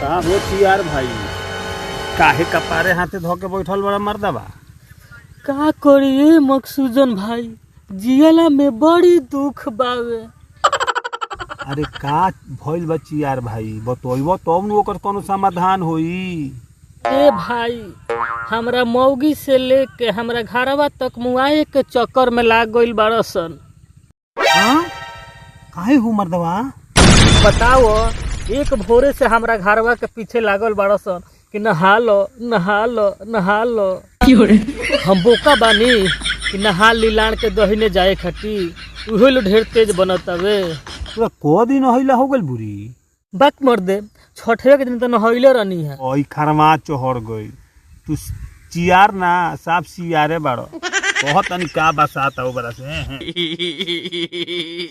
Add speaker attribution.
Speaker 1: का होती यार भाई, काहे कपारे हाथे धोके बैठल बड़ा मर्दबा।
Speaker 2: का करिए मकसूजन भाई, जियला में बड़ी दुख बावे।
Speaker 1: अरे का भइल बच्ची यार भाई, बतइबो तब न ओकर कोनो समाधान होई।
Speaker 2: ए भाई, हमरा मौगी से लेके हमरा घरवा तक मुआए के चक्कर में लाग गइल बाड़सन।
Speaker 1: हाँ काहे हो मर्दबा?
Speaker 2: बताओ, एक भोरे से हमरा घरवा के पीछे लागल बाड़सन कि नहा लो नहा लो नहा लो। हम बोका बानी कि नहा लीलाण के दहीने जाए खटी, उहे लो ढेर तेज बनतावे।
Speaker 1: पूरा को दिन नहैला हो गइल बुरी।
Speaker 2: बात मर दे, छठे के दिन तो नहैले रहनी है।
Speaker 1: ओई खरमा चोहर गई, तू चियार ना साफ सियारे बाड़ो। बहुत तनी का बसाता हो बरा से।